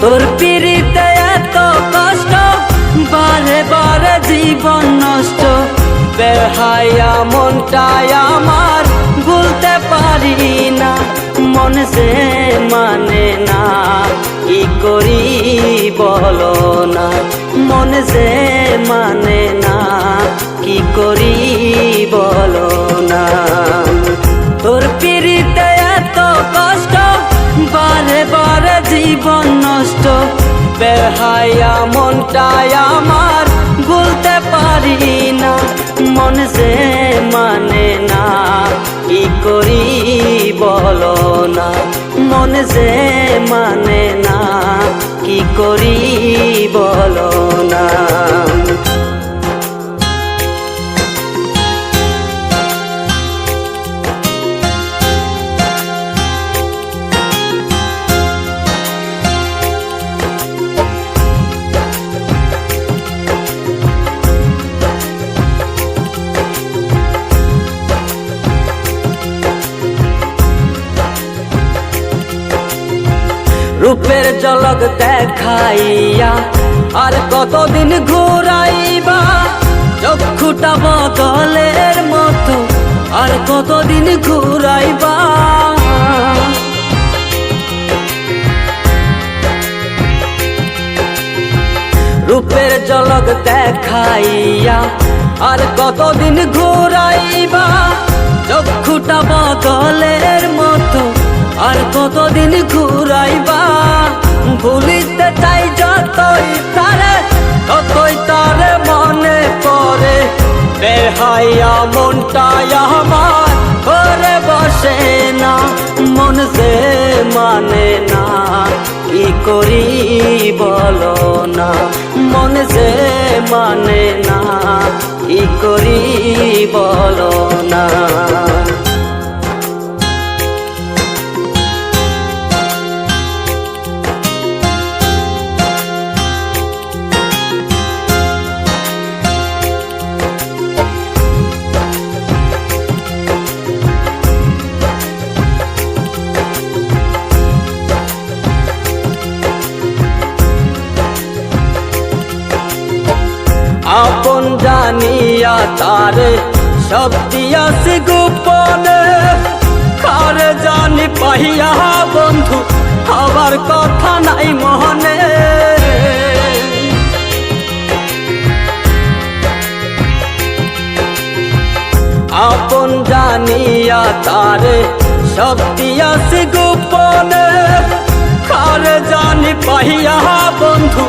তোর পিড়িতে এত কষ্ট, বারে বারে জীবন নষ্ট। বেহায়া মনটাই আমার ভুলতে পারি না, মন যে মানে না, কি করি বলো না। মন যে মানে না, কি করি বলো না। তোর পিড়িতে এত কষ্ট, বারে বারে জীবন নষ্ট। বেহায়া মনটাই আমার ভুলতে পারি না, মন যে মানে না, কি করি বলো না। মন যে মানে না, কি করি বলো না। রূপের ঝলক দেখাইয়া আর কতদিন ঘুরাইবা, চক্ষুটা বদলের মতো আর কতদিন ঘুরাইবা। রূপের ঝলক দেখাইয়া আর কতদিন ঘুরাইবা, চক্ষুটা বদলের মতো আর কতদিন ঘুরাইবা। ভুলিতে চাই যতই তারে, ততই তারে মনে পড়ে। বেহায়া মনটাই আমার ঘরে বসে না, মন যে মানে না, কি করি বলো না। মন যে মানে না, কি করি বলো না। আপন জানিয়া তারে সব দিয়াছি গোপনে, কারে জানি পাইয়া বন্ধু আবার কথা নাই মনে। আপন জানিয়া তারে সব দিয়াছি গোপনে, কারে জানি পাইয়া বন্ধু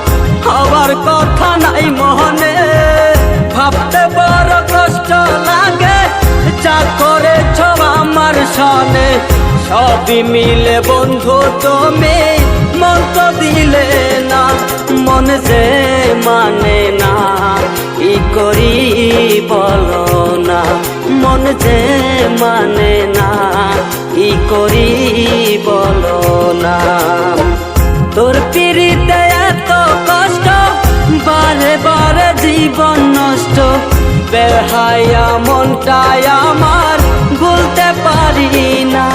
আবার কথা নাই মনে। ভাবতে বড় কষ্ট লাগে, যা করেছ আমার সনে। সবই মিলে বন্ধু তুমি মন তো দিলে না, মন যে মানে না, কি করি বলো না। মন যে মানে না, কি করি বলো না। তোর পিড়িতে এত কষ্ট, বারে বারে জীবন নষ্ট। বেহায়া মনটাই আমার ভুলতে পারি না,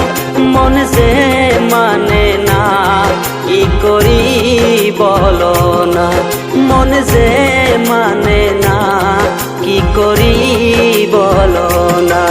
মন যে মানে না, কি করি বলো না। মন যে মানে না, কি করি বলো না।